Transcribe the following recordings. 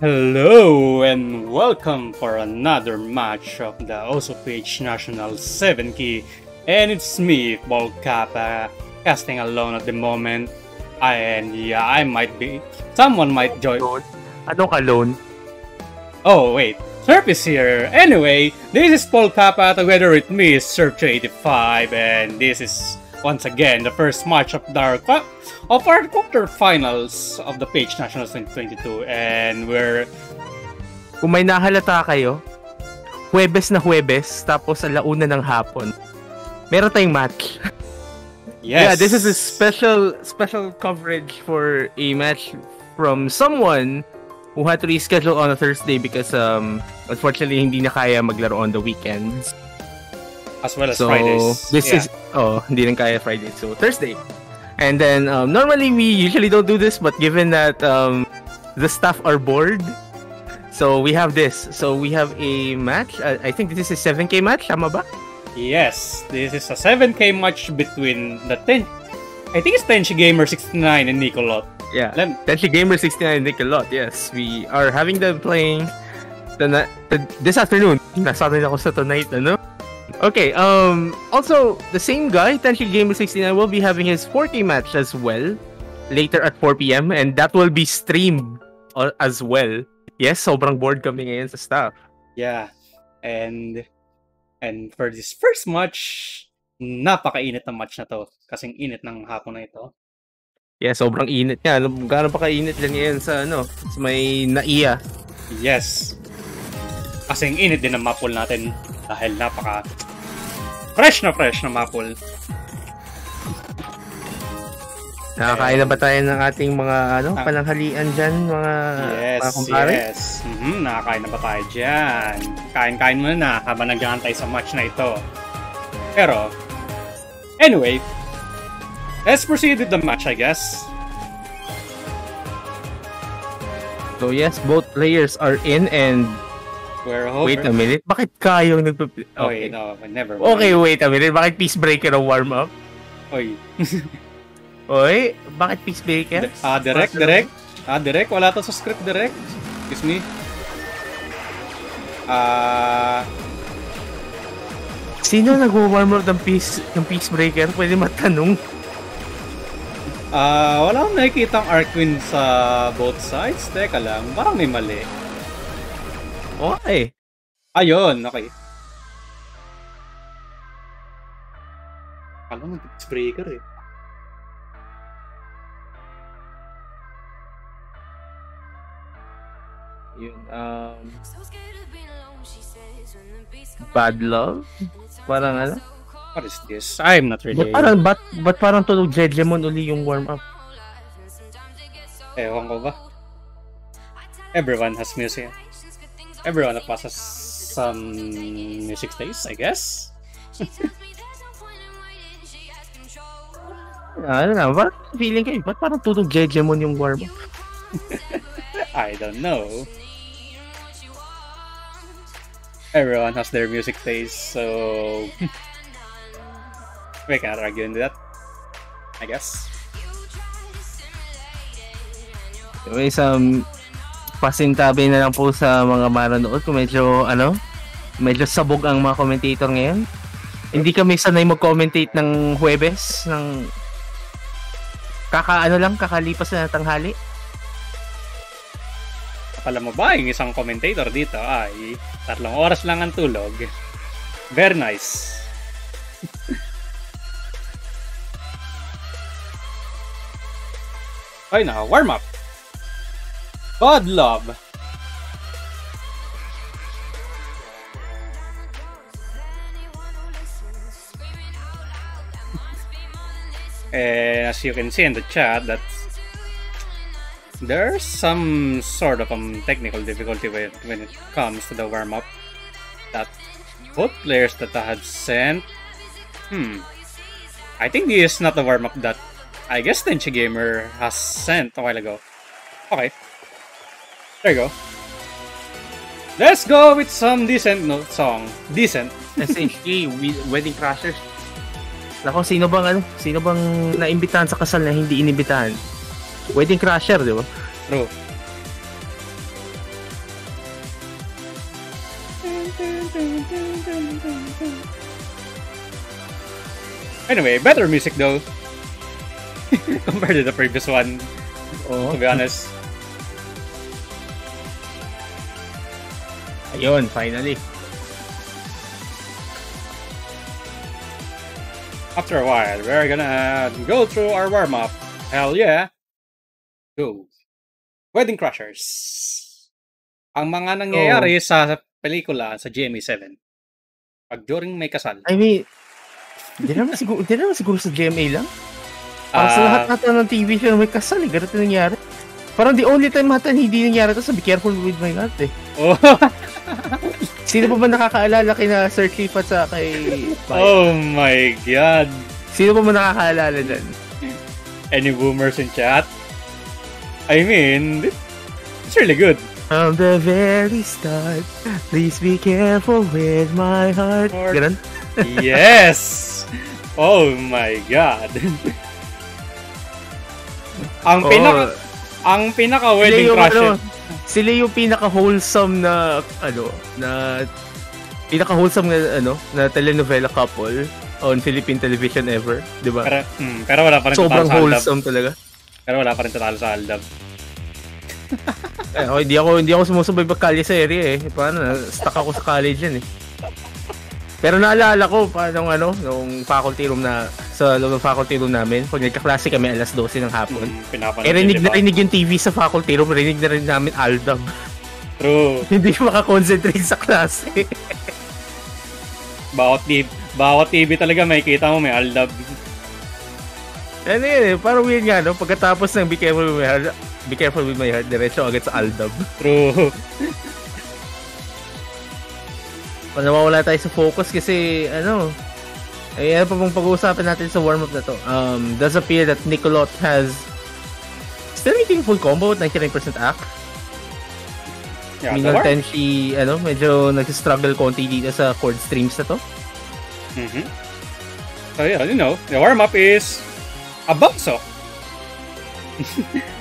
Hello and welcome for another match of the also PH National 7K, and it's me, Paul Kappa, casting alone at the moment. And yeah, someone might join. Anong alone? Oh wait, Surf is here. Anyway, this is Paul Kappa, together with me is Surf85, and this is once again the first match of our quarterfinals of the PH Nationals 2022, and we're... Kung may nahalata kayo, Huwebes na Huwebes, tapos alauna ng hapon, meron tayong match. Yes. Yeah, this is a special coverage for a match from someone who had to reschedule on a Thursday because unfortunately hindi na kaya maglaro on the weekends. As well as Fridays. Hindi rin kaya Friday, so Thursday. And then normally we usually don't do this, but given that the staff are bored, so we have this. So we have a match. I think this is a 7K match, tama ba? Yes, this is a 7K match between I think it's TENSHIGamer69 and nickulott. Yeah, TENSHIGamer69 and nickulott. Yes, we are having them playing this afternoon. Nasabi ako sa tonight, ano? Okay, also, the same guy, TENSHIGamer69, will be having his 4K match as well, later at 4 PM, and that will be streamed as well. Yes, sobrang bored kami ngayon sa staff. Yeah, and for this first match, napakainit na match na to, kasing init ng hapon na ito. Yeah, sobrang init niya. Gaano pa kainit lang yan sa may naiya. Yes. Kasing init din ang mapol natin dahil napaka fresh na mapol. Nakakain na ba tayo ng ating mga pananghalian dyan, mga kumpare? Yes. Nakakain na ba tayo dyan? Kain muna na habang nag-aantay sa match na ito. Pero, anyway, let's proceed with the match, I guess. So yes, both players are in and... Wait a minute, bakit kayong Okay, no, never mind. Okay, wait a minute, bakit peacebreaker ang warm-up? Oy. Oy, bakit peacebreaker? Direct, wala to sa script, direct. Excuse me. Sino nag-warm up ng peacebreaker? Pwede matanong. Wala akong nakikita ang Arquin sa both sides. Teka lang, parang may mali. Okay. Ayun, okay. Alam mo, peacebreaker eh. Yun, Bad Love? Parang What is this? I'm not really... Ba't parang tulog Jejemon uli yung warm-up? Ewan ko ba? Everyone has music. Everyone has some music taste, I guess. Parang feeling kayo, ba't parang tulog Jejemon yung warm-up? I don't know. Everyone has their music taste, so we can't argue into that, I guess. May isang pasintabi na lang po sa mga manonood kung medyo sabog ang mga commentator ngayon. Hindi kami sanay mag-commentate ng Huwebes, ng kakalipas na tanghali. Alam mo ba, yung isang commentator dito ay 3 oras lang ang tulog. Very nice. Okay na, warm up. Bad Love. And as you can see in the chat, that there's some sort of technical difficulty when it comes to the warm-up that both players that I had sent. I think this is not the warm-up that I guess TENSHIGamer has sent a while ago. Okay. There you go. Let's go with some decent song. Decent. SHG, Wedding Crashers. Nako, sino bang naimbitahan sa kasal na hindi inibitahan? Wedding Crasher, di ba? True. Anyway, better music though. Compared to the previous one, to be honest. Ayun, finally. After a while, we're gonna go through our warm-up. Hell yeah. Go. Wedding Crashers. Ang mga nangyayari sa pelikula sa GMA7. Pag during may kasal. I mean, hindi naman siguro sa GMA lang. Para sa lahat natin ng TV show may kasal, ganito nangyari. Parang the only time natin hindi nangyari to sa Be Careful With My Heart eh. Oh. Sino pa ba nakakaalala kina Sir Chief at sa kay Oh my god. Sino pa ba nakakaalala dyan? Any boomers in chat? I mean, it's really good. From the very start, please be careful with my heart. Ganun? Yes! Oh my god. Ang pinaka wedding crasher. Sila yung pinaka wholesome na na telenovela couple on Philippine television ever, 'di ba? Pero wala pa rin sobrang wholesome talaga. Pero wala pa rin tatalo sa Aldab. Hindi ako sumusubay pagkalye sa area eh. Paano stuck ako sa college yan eh. Pero naalala ko paano nung faculty room sa loob ng faculty room namin, pag nagka-klase kami alas 12 ng hapon. Rinig yung TV sa faculty room, rinig na rin namin Aldab. True. Hindi makakonsentrate sa klase. Bawat TV talaga may kita mo may Aldab. Ano yun eh, parang weird nga pagkatapos ng Be Careful With My Heart, diretso agad sa Aldab. True. Nawawala tayo sa focus kasi ano pa bang pag-uusapan natin sa warm-up na to. Does appear that Nickulott has still making full combo with 99% act. Yeah, Tenshi, medyo nag-struggle konti dito sa chord streams na to. So yeah, the warm-up is a bakso.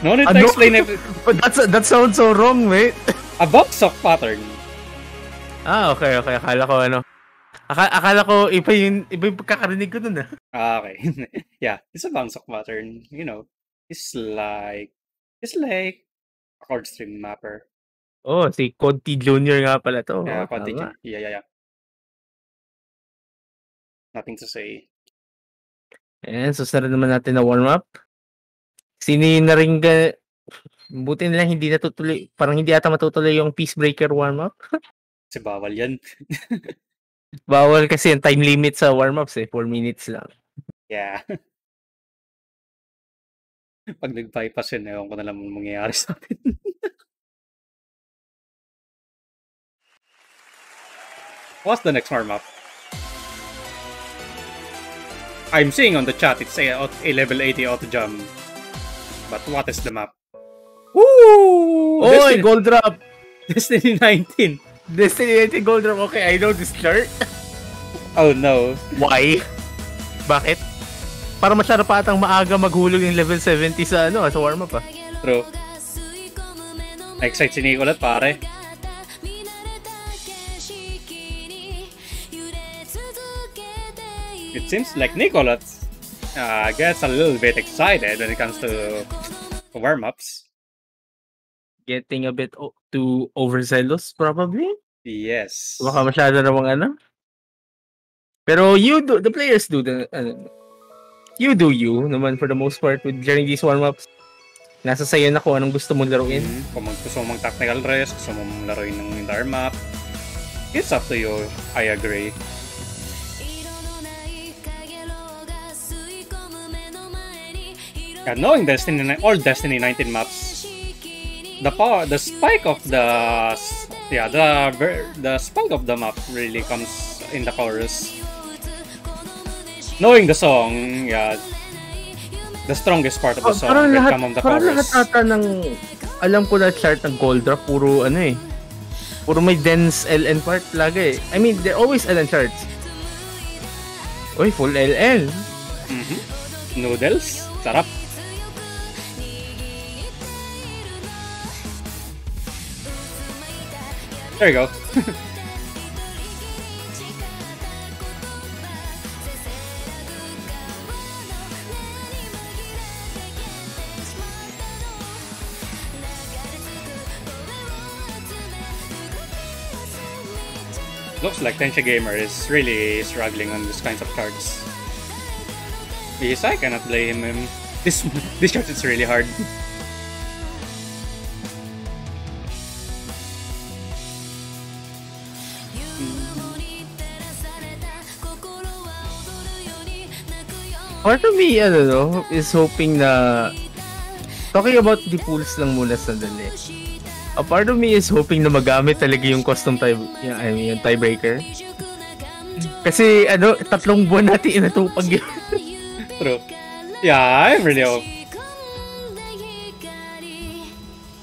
No need to explain it. That sounds so wrong, mate. A bakso pattern. Okay. Akala ko iba yung pagkakarinig ko dun Okay. Yeah, it's a bounce pattern. It's like a chord string mapper. Oh, si Conti Jr. nga pala to. Yeah, Conti Jr. Yeah. Nothing to say. And susunod naman natin na warm-up. Sino yung naringga? Buti na lang hindi natutuloy. Parang hindi ata matutuloy yung Peacebreaker warm-up. Kasi bawal yan. Bawal kasi yung time limit sa warm-ups 4 minutes lang. Yeah. Pag nag-bypass yun, ewan ko na lang mangyayari sa atin. What's the next warm-up? I'm seeing on the chat it's a level 80 auto jump. But what is the map? Woo! Oh, gold drop! Destiny 19. Destiny 19 gold drop. Okay, I know this chart. Oh no. Why? Bakit? Para masyado pa atang maaga maghulog yung level 70 sa sa warm-up True. Na-excite si nickulott, pare. It seems like nickulott gets a little bit excited when it comes to warm-ups. Getting a bit too overzealous, probably? Yes. Baka masyado namang Pero the players do you do you naman for the most part during these warm-ups. Nasa sayo na kung anong gusto mong laruin. Kung gusto mong tactical rest, gusto mong laruin ng entire map, it's up to you. I agree. And knowing all Destiny 19 maps, the spike of the spike of the map really comes in the chorus. Knowing the song, the strongest part of the song will come on the chorus. Parang lahat ata ng alam ko na chart ng gold drop puro puro may dense LN part lagi. I mean, they're always LN charts. Uy, full LL. Noodles, sarap. There you go. Looks like TENSHIGamer is really struggling on these kinds of cards. Yes, I cannot blame him. This chart is really hard. Part of me, is hoping na... Talking about the pools lang muna sandali. A part of me is hoping na magamit talaga yung custom yung tiebreaker. Kasi, 3 buwan natin inatupag yun. True. Yeah, I'm really hope.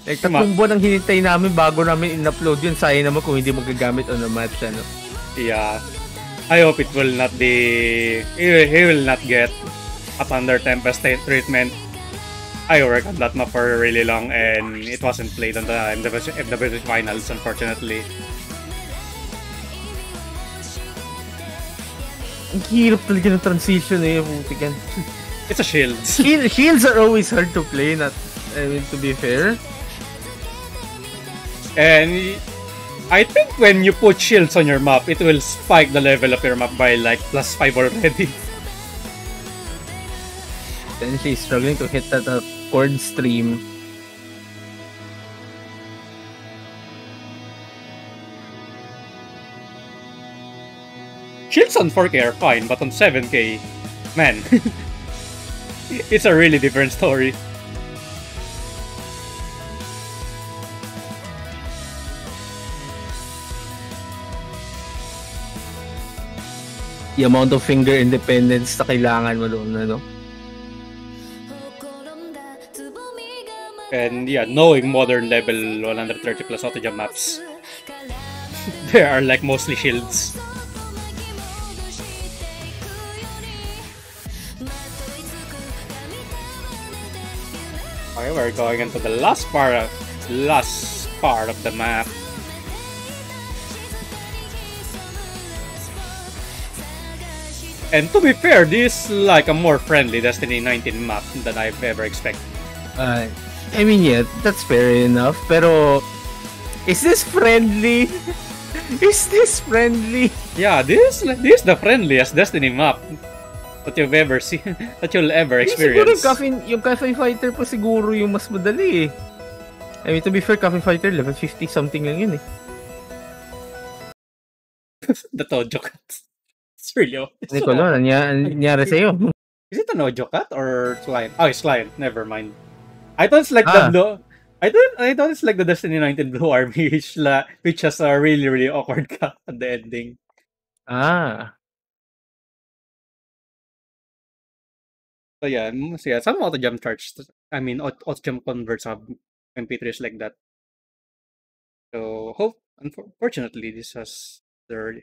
Like, 3 buwan ang hinintay namin bago namin in-upload yun. Sayang naman kung hindi magagamit on a match, Yeah. I hope it will not be... He will not get a Thunder Tempest treatment. I worked on that map for really long and it wasn't played on the MW finals, unfortunately. Ang hirap talaga ng transition putikan. It's a shield. Shields are always hard to play, to be fair. And I think when you put shields on your map, it will spike the level of your map by like +5 already. Then she's struggling to hit that chord stream. Shields on 4K are fine, but on 7K, man, it's a really different story. The amount of finger independence na kailangan mo doon, And yeah, knowing modern level 130 plus auto jump maps, there are like mostly shields. Okay, we're going into the last part of the map. And to be fair, this is like a more friendly Destiny 19 map than I've ever expected. I mean, yeah, that's fair enough. Pero, is this friendly? Is this friendly? Yeah, this is the friendliest Destiny map that you've ever seen, that you'll ever experience. Siguro yung Cafe Fighter po siguro yung mas madali I mean, to be fair, Cafe Fighter level 50 something lang yun The Tojo Cat. It's really... Nickulott, nangyari sa'yo? Is it an Ojo Cat or Slime? Oh, it's Slime. Never mind. I thought it's like the blue... I thought it's like the Destiny 19 Blue Army, which has a really, really awkward cut at the ending. So yeah, some auto jump charge. I mean, auto jump converts have MP3s like that. So unfortunately, this has the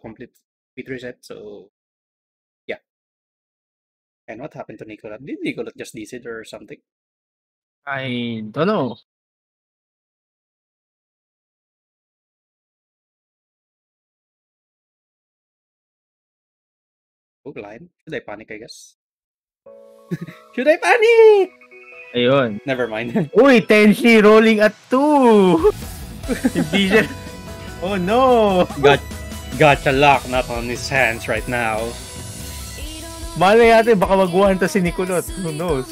complete MP3 set. So yeah. And what happened to Nickulott? Did Nickulott just DC it or something? I don't know. Oh, blind. Should I panic, I guess? Should I panic? Ayun. Never mind. Uy, Tenshi rolling at 2! Hindi siya... Oh no! Gotcha lock not on his hands right now. Malay natin, baka magwahan to si Nickulott. Who knows?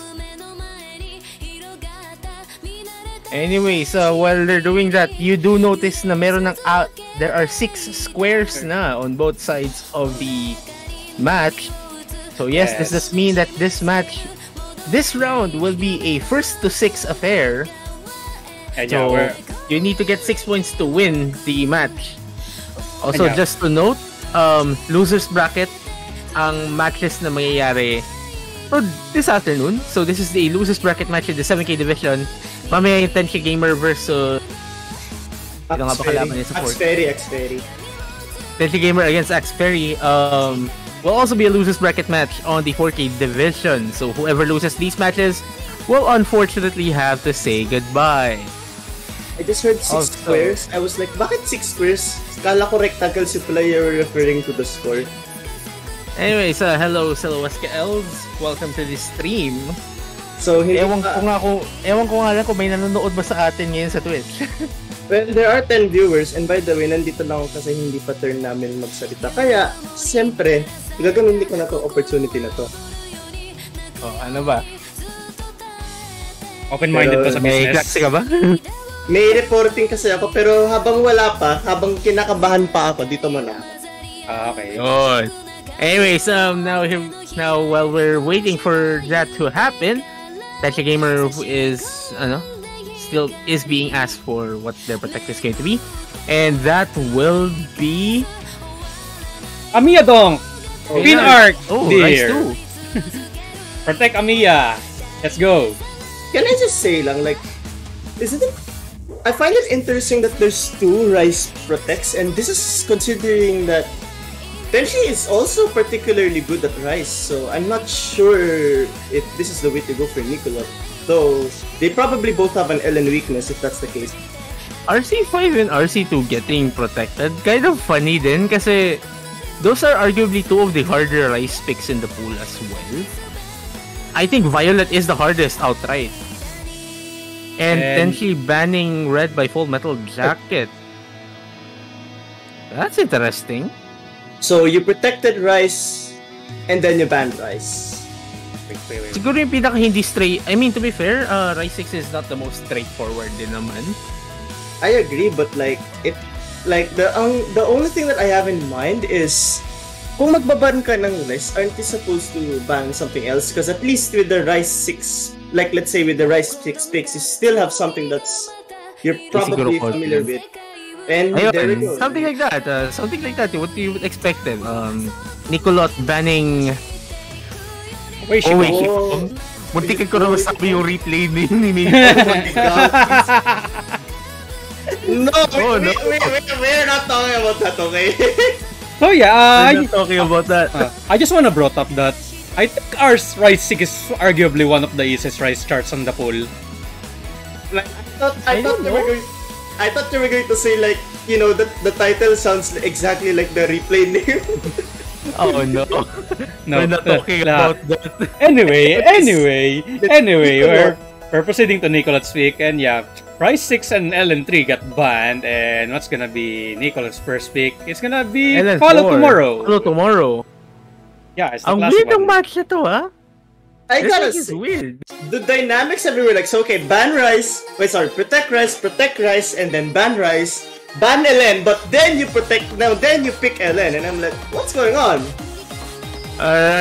Anyways, while they're doing that, you do notice na meron ng there are 6 squares na on both sides of the match. So yes, this does mean that this round will be a 1st to 6 affair. And so you need to get 6 points to win the match. Also, just to note, losers bracket ang matches na mangyayari this afternoon. So this is the losers bracket match in the 7K division. Mamaya yung TENSHIGamer versus Xferry. TENSHIGamer against Xferry will also be a losers bracket match on the 4K division. So whoever loses these matches will unfortunately have to say goodbye. I just heard 6 squares. I was like, bakit 6 squares? Kala ko rectangles yung pala you're referring to the score. Anyways, hello Salawaska Elves. Welcome to the stream. So, ewan ko nga lang kung may nanonood ba sa atin ngayon sa Twitch. Well, there are 10 viewers, and by the way, nandito lang ako kasi hindi pa turn namin magsalita. Kaya, siyempre, gagamitin ko na to opportunity na to. Oh, ano ba? Open-minded Pero pa sa May business. klase ka ba? May reporting kasi ako, pero habang wala pa, habang kinakabahan pa ako, dito muna. Okay. Good. Anyways, now while we're waiting for that to happen, TENSHIGamer is still is being asked for what their protect is going to be, and that will be Amiya dong! Pin arc! Oh, dear. Rise 2. Protect Amiya! Let's go! Can I just say lang, like, isn't it? I find it interesting that there's 2 Rice Protects, and this is considering that Tenshi is also particularly good at Rice, so I'm not sure if this is the way to go for nickulott. Though, they probably both have an Ellen weakness if that's the case. RC5 and RC2 getting protected, kind of funny din kasi those are arguably 2 of the harder Rice picks in the pool as well. I think Violet is the hardest outright. And Tenshi banning Red by Full Metal Jacket. That's interesting. So, you protected Rice, and then you banned Rice. Wait. Siguro yung pinaka hindi straight. I mean, to be fair, Rise 6 is not the most straightforward din naman. I agree, but like, the only thing that I have in mind is, kung magbaban ka ng Rice, aren't you supposed to ban something else? Because at least with the Rice 6, like let's say with the Rice 6 picks, you still have something that's you're probably familiar with. And Ayun, there we go. something like that. What you would expect then? nickulott banning... Wait, Oh, wait. Oh. Muntikan ko na masabi yung replay ni Oh my God. No, Oh, no. we're not talking about that, okay? So yeah, I'm not talking about that. I just wanna brought up that I think our Rise 6 is arguably one of the easiest Rise charts on the pool. Like, I thought you were going to say, like, you know, the title sounds exactly like the replay name. Oh no. No, We're not talking about that. Anyway, we're proceeding to Nickulott's pick, and yeah, Rise 6 and LN3 got banned, and what's gonna be Nickulott's first pick? It's gonna be Follow Tomorrow. Follow Tomorrow. Yeah, it's the Ang classic weird ng one. match na to, ha? I gotta This is say, weird. the dynamics everywhere, like, so okay, ban Rice, protect Rice, and then ban Rice, ban LN, but then you pick LN, and I'm like, what's going on?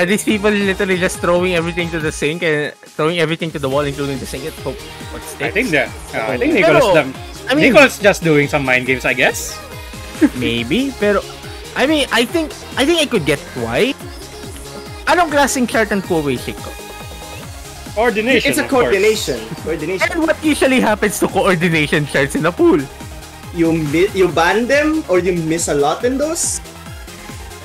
These people literally just throwing everything to the sink and throwing everything to the wall, including the sink. Hope what sticks. I think Pero, I mean- Nickulott's just doing some mind games, I guess. Maybe, pero I mean, I think I could get why. Anong klaseng chart ang two-way shake ko? Coordination. It's a of course. coordination. And what usually happens to coordination charts in a pool? You ban them, or you miss a lot in those?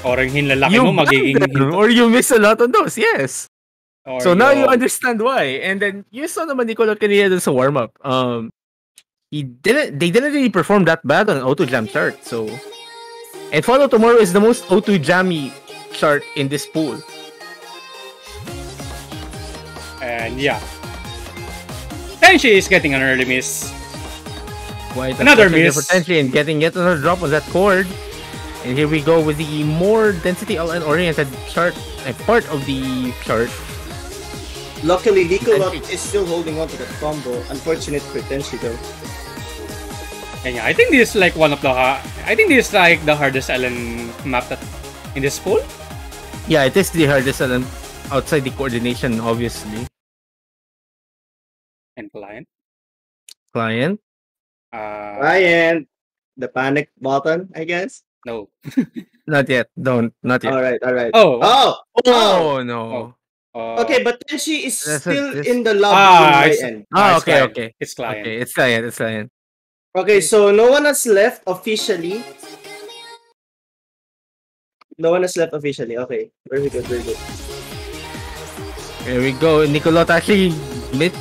Or ang hinlalaki You mo magiging ban them, or you miss a lot on those, yes. or So now you understand why. And then you saw naman Nickulott kanina dun sa warm-up. They didn't really perform that bad on Auto Jam chart. So, and Follow Tomorrow is the most Auto Jammy chart in this pool. And yeah. Tenshi is getting an early miss. Quite Another unfortunate miss. for Tenshi and getting yet another drop on that chord. And here we go with the more density LN oriented chart, part of the chart. Luckily, nickulott is still holding on to that combo. Unfortunate for Tenshi though. And yeah, I think this is like one of the the hardest LN map that in this pool. Yeah, it is the hardest LN outside the coordination, obviously. And client. Client. Ryan, the panic button, I guess. No. Not yet. Not yet. All right. Oh. Oh no. Okay, but Tenshi is This- still this- in the lobby Ah, in my it's- end. Ah, it's okay, client. okay. It's client. Okay, it's client. Okay, so no one has left officially. Okay, very good. Here we go. Nickulott actually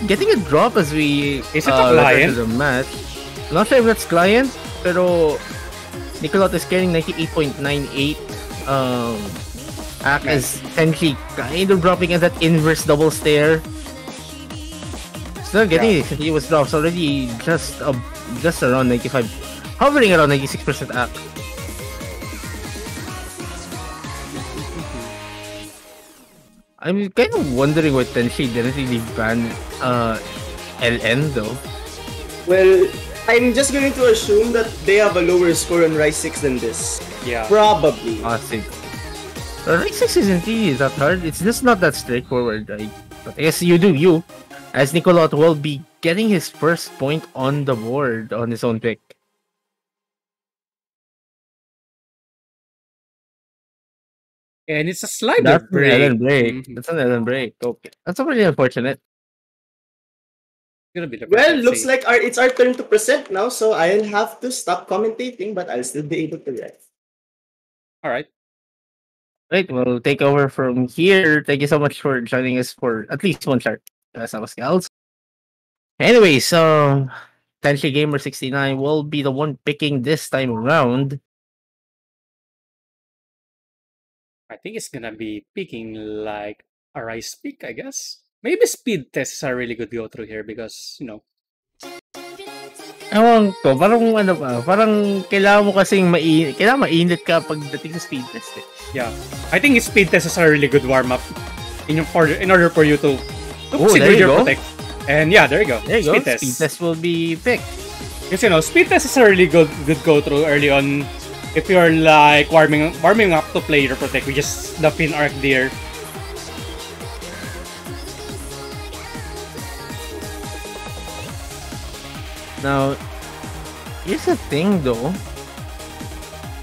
getting a drop as we Is it a return client? to the match. Not sure if that's client, pero Nickulott is carrying 98.98. Act as Tenshi kind of dropping at that inverse double stare. Still getting it. He was drops already just around 95, hovering around 96% act. I'm kind of wondering why Tenshi didn't really ban LN though. Well, I'm just going to assume that they have a lower score on Rise 6 than this. Yeah. Probably. Rise 6 isn't really that hard. It's just not that straightforward. But I guess you do you. As nickulott will be getting his first point on the board on his own pick. And it's a slider break. An break. That's an Ellen break. Okay. That's really unfortunate. Gonna be the Well, looks like it's our turn to present now, so I'll have to stop commentating, but I'll still be able to react. Alright. Right, we'll take over from here. Thank you so much for joining us for at least one shot. Gals. Anyway, so TENSHIGamer69 will be the one picking this time around. I think it's gonna be picking like a Rise pick, I guess. Maybe speed tests are really good go through here because, you know. Ewan ko, parang kailangan mo kasing mainit ka pagdating sa speed test. Yeah. I think speed tests are a really good warm-up in order for you to proceed with your protect. And yeah, there you go. There you go. Speed test will be picked. Because, you know, speed test is a really good go through early on. If you're like warming up to play your protect, which is the pin arc there. Now, here's the thing though.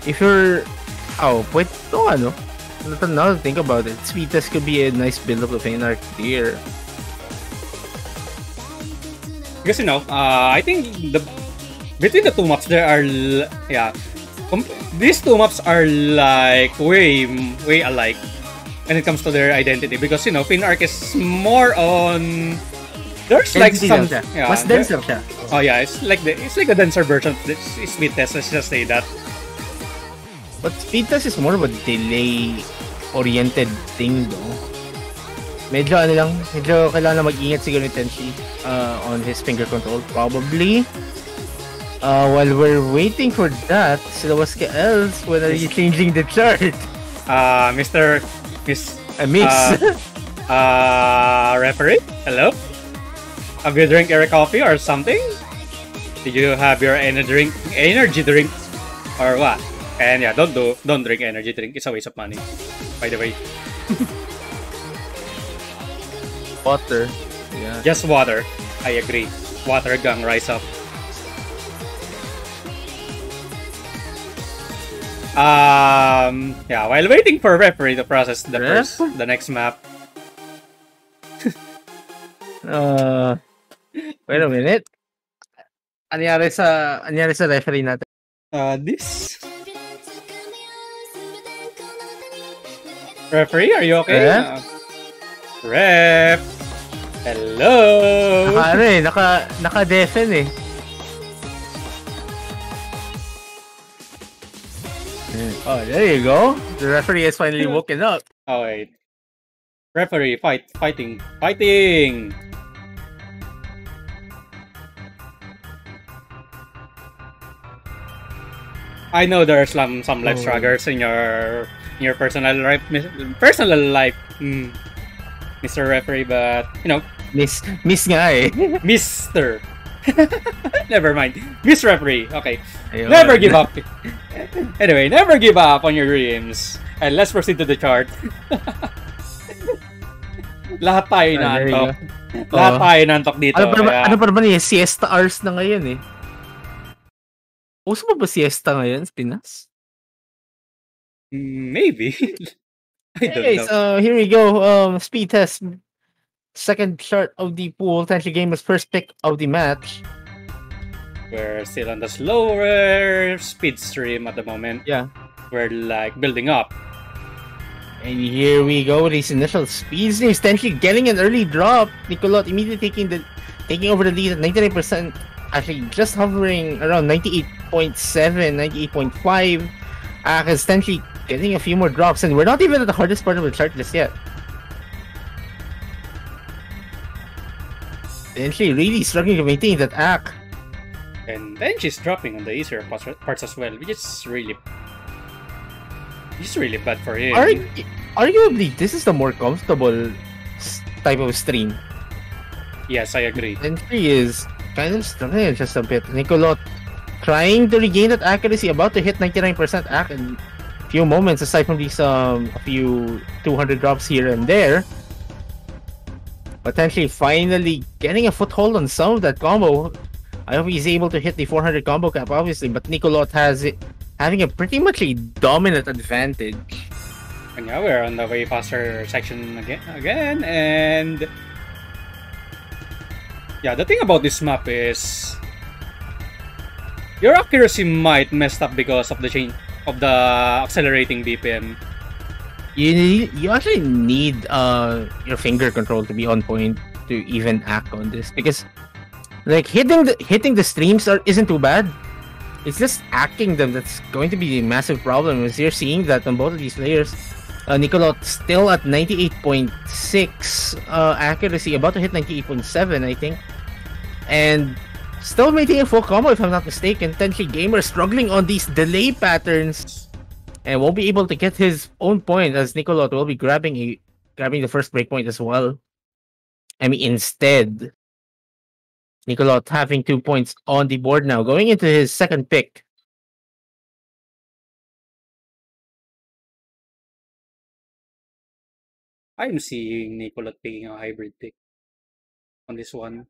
If you're now to think about it, speed test could be a nice build up of an arc there. Because, you know, I think between the two maps there are these two maps are like way alike when it comes to their identity, because, you know, pin arc is more on there's like some Mas denser siya. Oh yeah, it's like a denser version of this speed test, let's just say that. But speed test is more of a delay oriented thing though. Medyo kailangan na mag-ingat siguro ni Tenshi on his finger control probably. While we're waiting for that, sila was ka else, when are you changing the chart? Mix. Referee? Hello? Have you drink your coffee or something? Did you have your energy drink? Or what? And yeah, don't drink energy drink. It's a waste of money, by the way. Water. Yeah. Just water. I agree. Water gang rise up. Yeah, while waiting for referee to process the next map. Wait a minute. Anyari sa referee natin? This referee, are you okay? Ref. Hello. Naka-defen eh. Oh, there you go. The referee has finally woken up. Oh wait. Referee, fighting. I know there are some life struggles in your personal life, Mr. Referee, but you know, Miss nga eh. Mr. Never mind. Miss Referee. Okay. Ayun. Never give up. Anyway, never give up on your dreams. And let's proceed to the chart. Lahat tayo inaantok. Lahat tayo inaantok dito. Ano pa naman eh? Siesta hours na ngayon eh. Uso ba siesta ngayon sa Pinas? Maybe. I don't know. So here we go. Speed test. Second chart of the pool. TENSHIGamer's first pick of the match. We're still on the slower speed stream at the moment. Yeah. We're like building up. And here we go with his initial speed stream. TENSHI getting an early drop. nickulott immediately taking over the lead at 99%. Actually just hovering around 98.7, 98.5. Because TENSHI getting a few more drops, and we're not even at the hardest part of the chart just yet. Tenshi really struggling to maintain that act. And then she's dropping on the easier parts as well, which is really bad for him. Arguably, this is the more comfortable type of stream. Yes, I agree. Tenshi is kind of struggling just a bit. nickulott trying to regain that accuracy, about to hit 99% act in a few moments, aside from these a few 200 drops here and there. Potentially finally getting a foothold on some of that combo. I hope he's able to hit the 400 combo cap, obviously, but nickulott has it having a pretty much a dominant advantage. And now we're on the way faster section again, and yeah, the thing about this map is your accuracy might mess up because of the change of the accelerating BPM. You actually need your finger control to be on point to even act on this, because like hitting the streams isn't too bad. It's just acting them that's going to be a massive problem, as you're seeing that on both of these players. nickulott still at 98.6 accuracy, about to hit 98.7, I think, and still maintaining a full combo if I'm not mistaken. TENSHIGamer struggling on these delay patterns and won't be able to get his own point, as nickulott will be grabbing the first breakpoint as well. I mean, instead, nickulott having 2 points on the board now, going into his second pick. I'm seeing nickulott taking a hybrid pick on this one.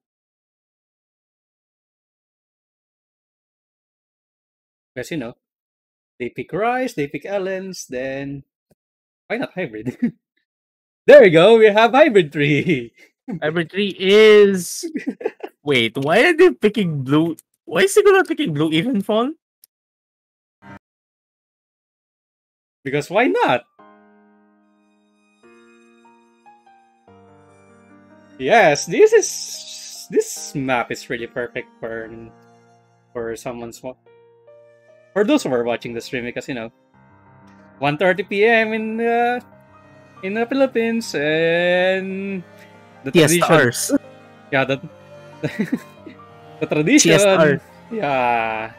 Because, you know, they pick Rice, they pick Ellens, then why not hybrid? There we go, we have hybrid 3. Hybrid 3 is... Wait, why are they picking blue? Why is nickulott picking blue Evenfall? Because why not? Yes, this map is really perfect for someone's for those who are watching the stream, because, you know, 1:30 p.m. in the Philippines, and the tradition. Yeah, the tradition. CSR. Yeah.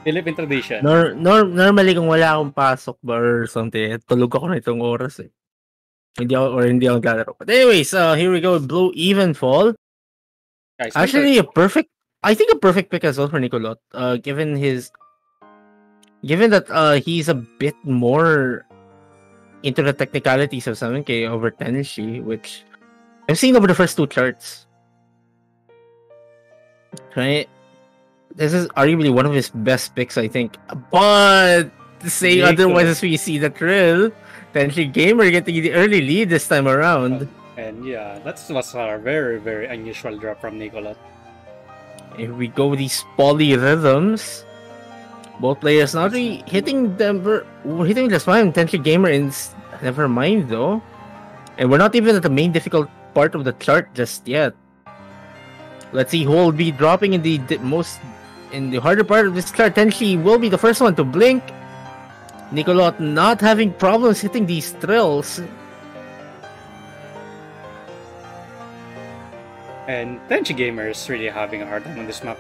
Philippine tradition. Normally kung wala akong pasok ba or something, tulog ako na itong oras eh. Hindi ako naglalaro. But anyways, here we go. Blue Evenfall. Guys, actually, a perfect pick as well for nickulott. Given that he's a bit more into the technicalities of 7K over Tenshi, which I've seen over the first two charts. Right? This is arguably one of his best picks, I think. But to say otherwise, as we see the trail, TENSHIGamer getting the early lead this time around. And yeah, that was a very, very unusual drop from nickulott. Here we go with these polyrhythms. Both players not really hitting them. We're hitting just fine. TENSHIGamer never mind though. And we're not even at the main difficult part of the chart just yet. Let's see who will be dropping in the harder part of this chart. Tenshi will be the first one to blink. nickulott not having problems hitting these thrills. And TENSHIGamer is really having a hard time on this map.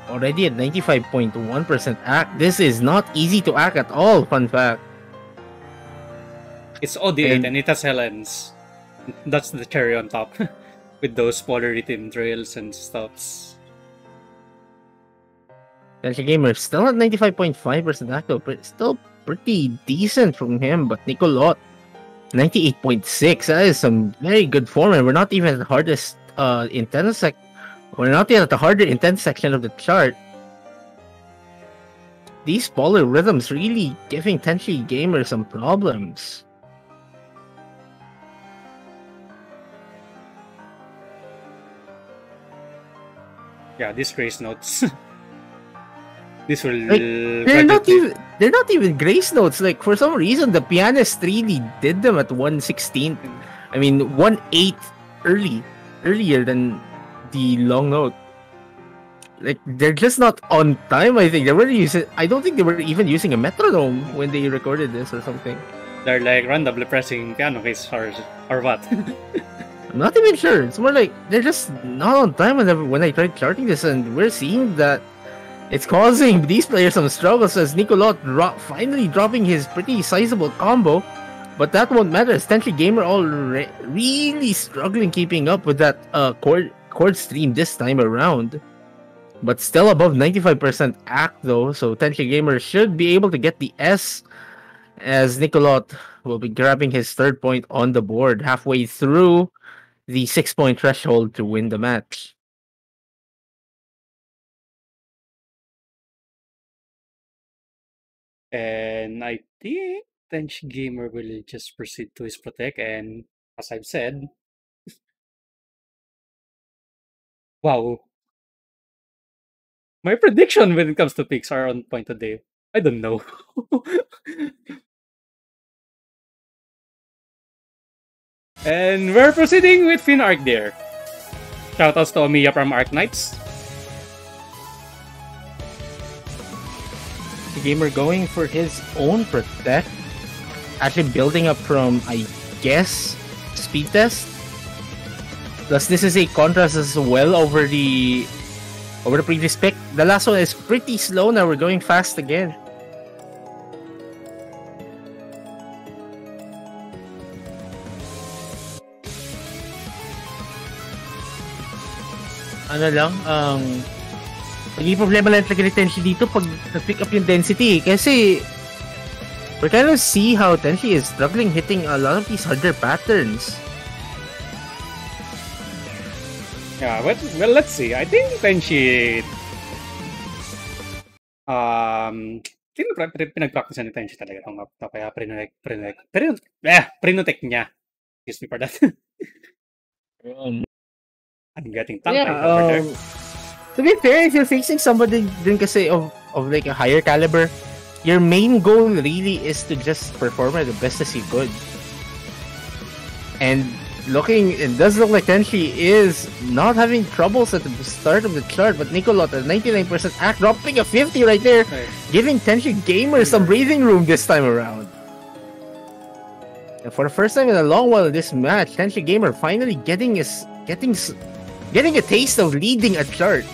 Already at 95.1% act. This is not easy to act at all, fun fact. It's OD8 and it has Helens. That's the cherry on top. With those polyrhythm drills and stuffs. TENSHIGamer still at 95.5% active, but still pretty decent from him. But nickulott, 98.6. That is some very good form, and we're not even at the hardest We're not yet at the harder intense section of the chart. These polyrhythms really giving TENSHIGamer some problems. Yeah, these grace notes. This will they're not even grace notes. Like, for some reason the pianist really did them at 1/16. I mean 1/8 earlier than the long note. Like, they're just not on time. I think I don't think they were even using a metronome when they recorded this or something. They're like randomly pressing piano keys or what? I'm not even sure. It's more like they're just not on time when I tried charting this, and we're seeing that it's causing these players some struggles as nickulott finally dropping his pretty sizable combo. But that won't matter as TENSHIGamer really struggling keeping up with that chord stream this time around. But still above 95% act though, so TENSHIGamer should be able to get the S as nickulott will be grabbing his 3rd point on the board halfway through the 6-point threshold to win the match. And I think TENSHIGamer will just proceed to his protect, and as I've said, wow. My prediction when it comes to picks are on point today. I don't know. And we're proceeding with Finn Arc there. Shoutouts to Omiya from Arc Knights. The gamer going for his own protect, actually building up from, I guess, speed test. Plus, this is a contrast as well over the previous pick. The last one is pretty slow. Now we're going fast again. Ano lang, naging problema lang talaga ni Tenshi dito pag nag-pick up yung density. Kasi, we're kind of see how Tenshi is struggling hitting a lot of these harder patterns. Yeah, well, let's see. I think Tenshi... pinag-practice ni Tenshi talaga itong map. Kaya prinotect niya. Excuse me for that. I'm getting tongue-tied over there. To be fair, if you're facing somebody din kasi of like a higher caliber, your main goal really is to just perform at the best as you could. And it does look like Tenshi is not having troubles at the start of the chart, but nickulott at 99% act, dropping a 50 right there, giving TENSHIGamer some breathing room this time around. And for the first time in a long while in this match, TENSHIGamer finally getting a taste of leading a chart.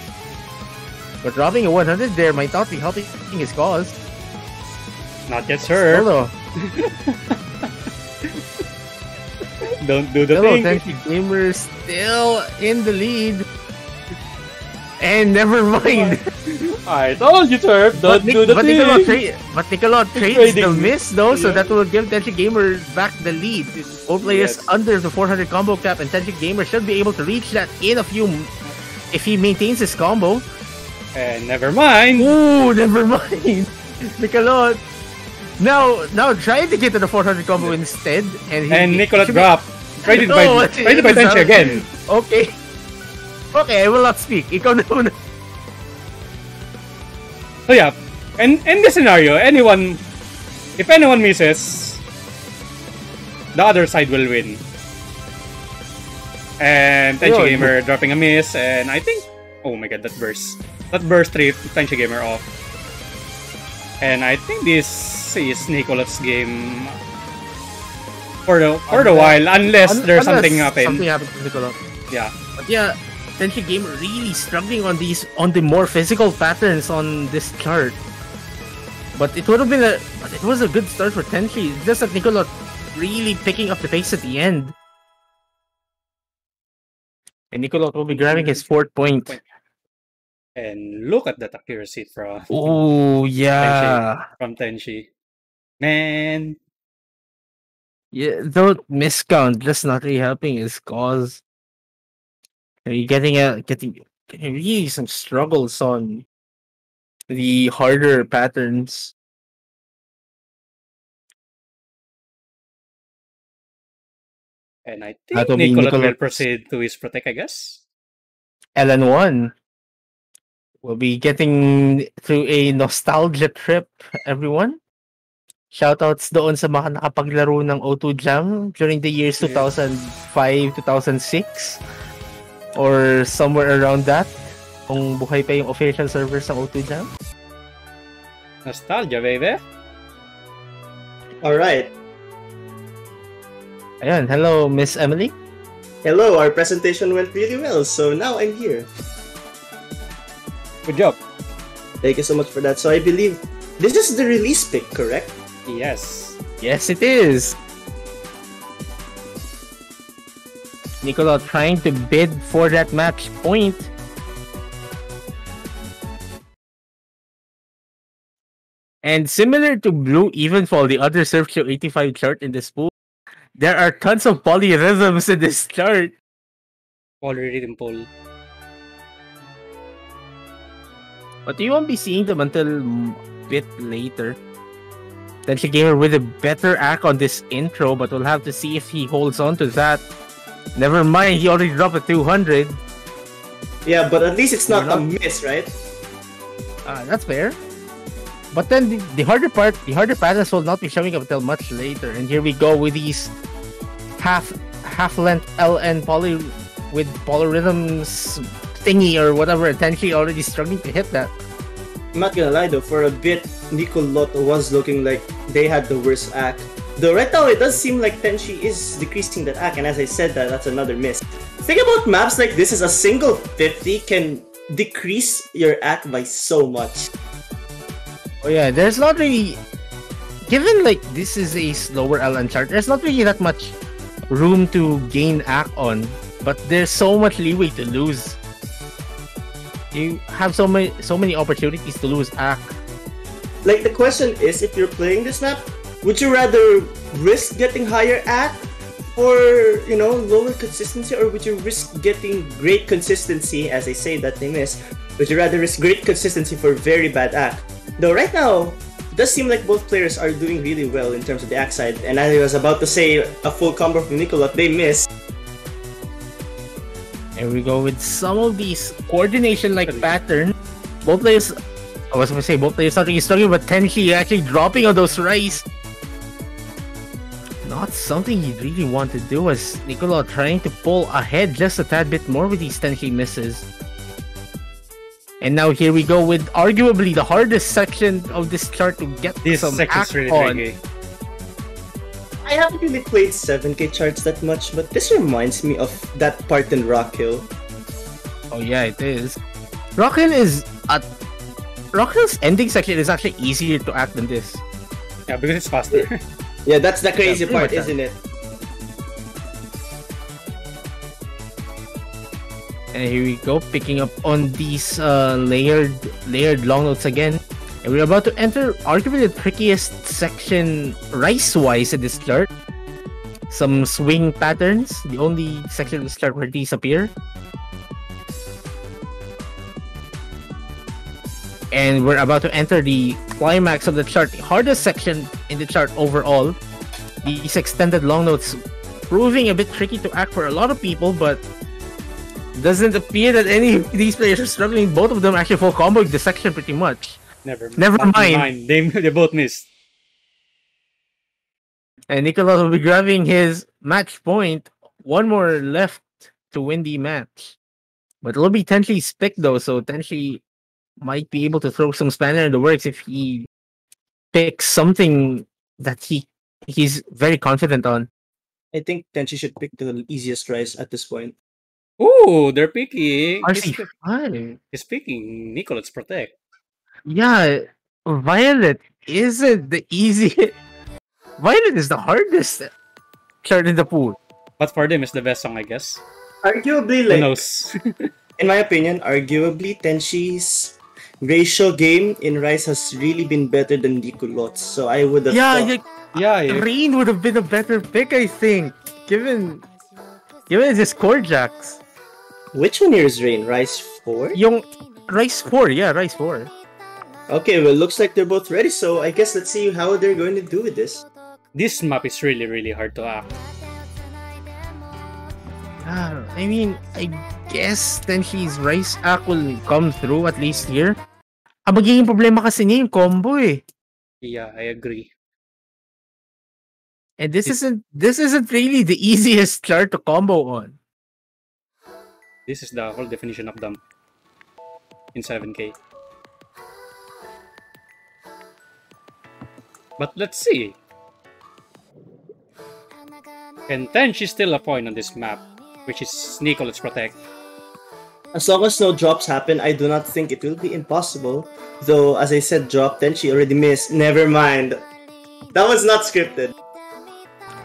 But dropping a 100 there might not be helping his cause. Not yet, sir. Solo. Don't do the thing. TENSHIGamer still in the lead. And never mind. I told you, sir. Don't do the thing. nickulott trades the miss though, so that will give TENSHIGamer back the lead. Both players under the 400 combo cap, and TENSHIGamer should be able to reach that in a few if he maintains his combo. And never mind. Ooh, never mind. nickulott now trying to get to the 400 combo instead, and nickulott drop. Traded by Tenshi again. Okay, I will not speak. Ikaw na muna. So yeah, and in this scenario, if anyone misses, the other side will win. And TENSHIGamer dropping a miss, and I think, oh my god, that burst tripped TENSHIGamer off. And I think this is nickulott's game for the while, unless there's something happen. Something happened to nickulott. Yeah. But yeah, TENSHIGamer really struggling on the more physical patterns on this chart. But it was a good start for Tenshi. Just that nickulott really picking up the pace at the end. And nickulott will be grabbing his 4th point. And look at that accuracy from Tenshi. Man. Yeah, don't miscount, just not really helping his cause. You're getting really some struggles on the harder patterns. And I think nickulott will proceed to his protect, I guess. LN1 will be getting through a nostalgia trip, everyone. Shoutouts doon sa mga nakapaglaro ng O2 Jam during the years 2005, 2006. Or somewhere around that. Kung buhay pa yung official servers ng O2 Jam. Nostalgia, baby. Alright. Ayan, hello, Miss Emily. Hello, our presentation went really well, so now I'm here. Good job. Thank you so much for that. So I believe this is the release pick, correct? Yes. Yes, it is. nickulott trying to bid for that match point. And similar to Blue Evenfall, the other Surf Show 85 chart in this pool, there are tons of polyrhythms in this chart. Polyrhythm pool. But you won't be seeing them until a bit later. TENSHIGamer with a better act on this intro, but we'll have to see if he holds on to that. Never mind, he already dropped a 200. Yeah, but at least it's not a miss, right? That's fair. But then the harder patterns will not be showing up until much later. And here we go with these half-length LN poly with polyrhythms thingy or whatever. TENSHI already struggling to hit that. I'm not gonna lie though, for a bit, nickulott was looking like they had the worst act. Though right now it does seem like TENSHI is decreasing that act, and as I said, that's another miss. Think about maps like this, is a single 50 can decrease your act by so much. Oh yeah, there's not really... Given like this is a slower LN chart, there's not really that much room to gain act on, but there's so much leeway to lose. You have so many opportunities to lose act. Like the question is, if you're playing this map, would you rather risk getting higher act or, you know, lower consistency, or would you risk getting great consistency, as I say that they miss? Would you rather risk great consistency for very bad act? Though right now, it does seem like both players are doing really well in terms of the act side, and I was about to say a full combo from nickulott, they miss. And we go with some of these coordination-like patterns. Both players, I was going to say both players not really struggling, but TENSHI actually dropping on those rice. Not something he'd really want to do, as nickulott trying to pull ahead just a tad bit more with these TENSHI misses. And now here we go with arguably the hardest section of this chart to get This some section's act really on. tricky. I haven't really played 7K charts that much, but this reminds me of that part in Rock Hill. Oh yeah, it is. Rock Hill's ending section is actually easier to act than this. Yeah, because it's faster. Yeah, that's the crazy Yeah, part, pretty much isn't it? And here we go, picking up on these layered long notes again. And we're about to enter arguably the trickiest section rice-wise in this chart. Some swing patterns, the only section of this chart where these appear. And we're about to enter the climax of the chart, the hardest section in the chart overall. These extended long notes proving a bit tricky to act for a lot of people, but doesn't appear that any of these players are struggling. Both of them actually full comboing the section pretty much. Never mind. They both missed. And nickulott will be grabbing his match point. One more left to win the match. But it'll be TENSHI's pick though, so TENSHI might be able to throw some spanner in the works if he picks something that he's very confident on. I think TENSHI should pick the easiest rice at this point. Ooh, they're picking. RC5. He's picking nickulott's protect. Yeah, Violet isn't the easiest. Violet is the hardest chart in the pool. But for them, it's the best song, I guess. Arguably, Who like, knows? in my opinion, arguably TENSHI's ratio game in Rise has really been better than nickulott's. So I would have thought... yeah. Rain would have been a better pick, I think, given his core jacks. Which one here is Rain? Rise 4? Yung Rise 4, yeah, Rise 4. Okay, well, looks like they're both ready, so I guess let's see how they're going to do with this. This map is really, really hard to act. I mean, I guess TENSHI's Rise act will come through at least here. Ang magiging problema kasi niya yung combo eh. Yeah, I agree. And this isn't really the easiest chart to combo on. This is the whole definition of them in 7K. But let's see. Can TENSHI steal a point on this map? which is nickulott's Protect. As long as no drops happen, I do not think it will be impossible. Though, as I said, drop, then she already missed. Never mind. That was not scripted.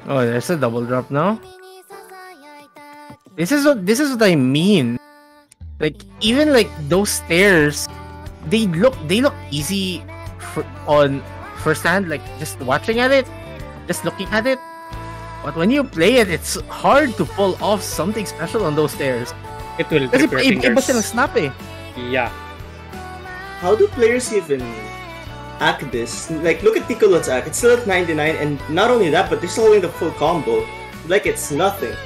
Oh, there's a double drop now. This is what I mean. Like even like those stairs, they look easy on first hand, like just watching at it, just looking at it. But when you play it, it's hard to pull off something special on those stairs. It will Kasi grip your iba silang fingers. snap eh. Yeah. How do players even act this? Like, look at nickulott's act. It's still at 99, and not only that, but they're still holding the full combo. Like it's nothing.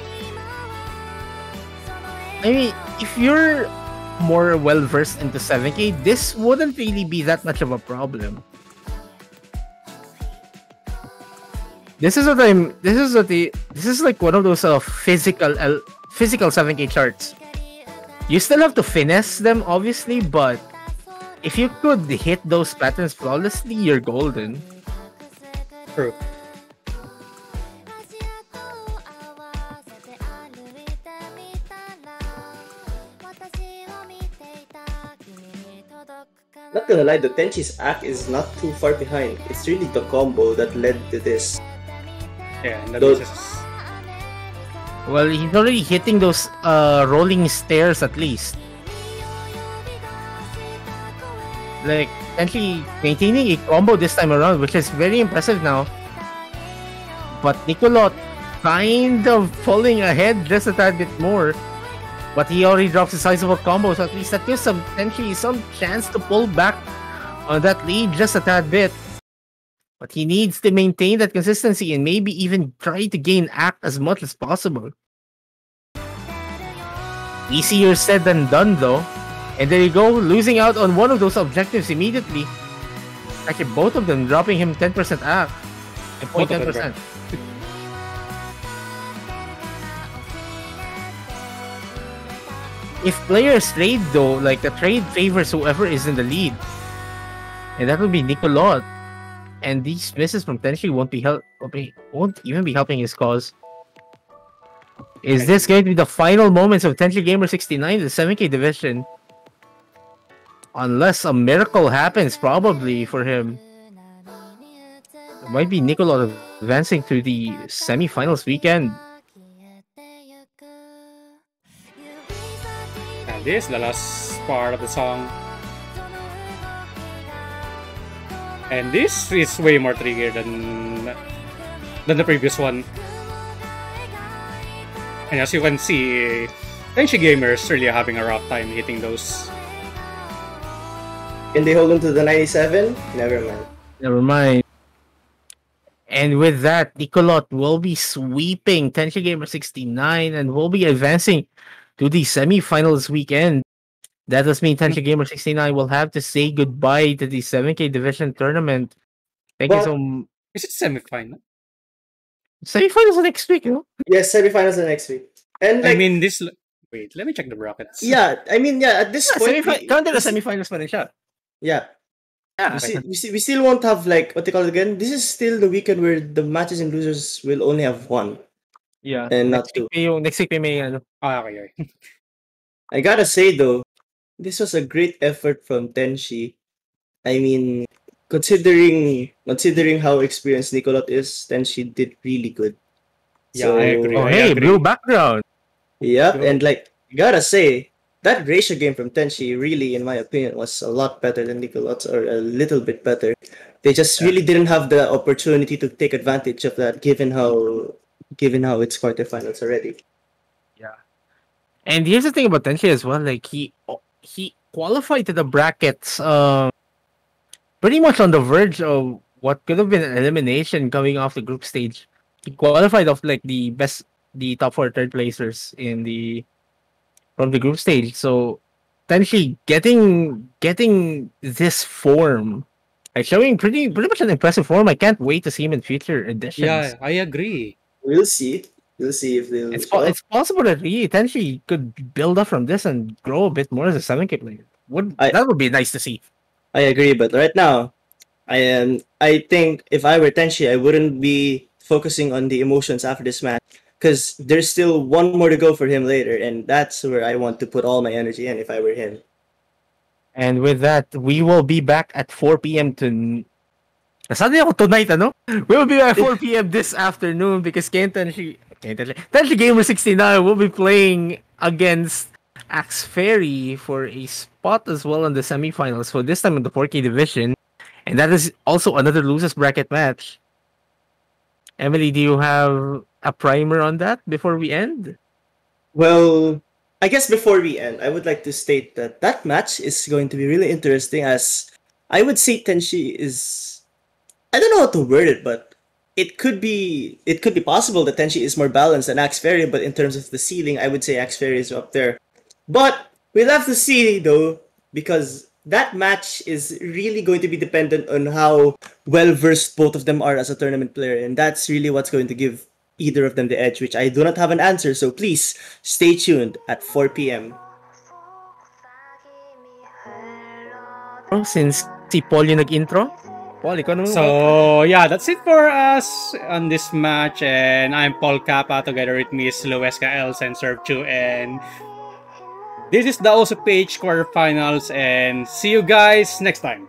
I mean, if you're more well versed into 7K, this wouldn't really be that much of a problem. This is like one of those physical 7K charts. You still have to finesse them, obviously, but if you could hit those patterns flawlessly, you're golden. True. Not gonna lie, the Tenshi's act is not too far behind. It's really the combo that led to this. Yeah, and Those- this is Well, he's already hitting those rolling stairs at least. Like, actually maintaining a combo this time around, which is very impressive now. But nickulott kind of pulling ahead just a tad bit more. But he already drops a sizable combo, so at least that gives some potentially some chance to pull back on that lead just a tad bit. But he needs to maintain that consistency and maybe even try to gain act as much as possible. Easier said than done though. And there you go, losing out on one of those objectives immediately. Actually, both of them dropping him 10% act. And Both of them 0.10%. If players trade though, like the trade favors whoever is in the lead. And that would be nickulott. And these misses from Tenshi won't even be helping his cause. Is this going to be the final moments of TENSHIGamer69, the 7K division? Unless a miracle happens, probably for him. It might be nickulott advancing to the semifinals weekend. and this is the last part of the song. And this is way more trigger than the previous one. And as you can see, TENSHIGamer is really having a rough time hitting those. Can they hold on to the 97? Never mind. Never mind. And with that, nickulott will be sweeping TENSHIGamer69 and will be advancing to the semifinals weekend. That does mean TENSHIGamer69 will have to say goodbye to the 7K division tournament. Thank you so much. Is it semi-final? Semifinals next week, you know? Yes, semifinals are next week. And like, I mean, this. Wait, let me check the brackets. yeah, I mean, yeah, at this point, Counted as semifinals pa rin siya. yeah, Yeah. we still won't have like what they call it again. This is still the weekend where the matches and losers will only have one Yeah. and not two. Next week may ano. Okay. I gotta say though, this was a great effort from Tenshi. I mean, considering how experienced nickulott is, Tenshi did really good. Yeah, I agree. Oh, I hey, agree. blue background. Yep, True. and like gotta say, that ratio game from Tenshi really, in my opinion, was a lot better than nickulott's, or a little bit better. They just really didn't have the opportunity to take advantage of that, given how it's quarterfinals already. Yeah. And here's the thing about Tenshi as well, like he qualified to the brackets pretty much on the verge of what could have been an elimination coming off the group stage. He qualified off like the top 4 third placers from the group stage. So Tenshi getting this form, like showing pretty much an impressive form. I can't wait to see him in future editions. Yeah, I agree. We'll see. We'll see if they'll. It's possible that really Tenshi could build up from this and grow a bit more as a 7K player. That would be nice to see. I agree, but right now, I think if I were Tenshi, I wouldn't be focusing on the emotions after this match, because there's still one more to go for him later, and that's where I want to put all my energy in if I were him. And with that, we will be back at 4 p.m. Sabi ako tonight, ano? We will be back at 4 p.m. this afternoon because TENSHIGamer69 will be playing against Axe Fairy for a spot as well in the semifinals. So this time in the 4K division. And that is also another losers bracket match. Emily, do you have a primer on that before we end? Well, I guess before we end, I would like to state that that match is going to be really interesting, as I would say Tenshi is, I don't know how to word it, but it could be possible that Tenshi is more balanced than Axe Fairy, but in terms of the ceiling, I would say Axe Fairy is up there. But we'll have to see though, because that match is really going to be dependent on how well versed both of them are as a tournament player, and that's really what's going to give either of them the edge, which I do not have an answer. So please stay tuned at 4 p.m. Since si Paul yung nag-intro, Paul, ikaw naman. So yeah, that's it for us on this match, and I'm Paul Kappa. Together with me is Luesca Els and Serve2, and this is the OSO PH quarterfinals, and see you guys next time.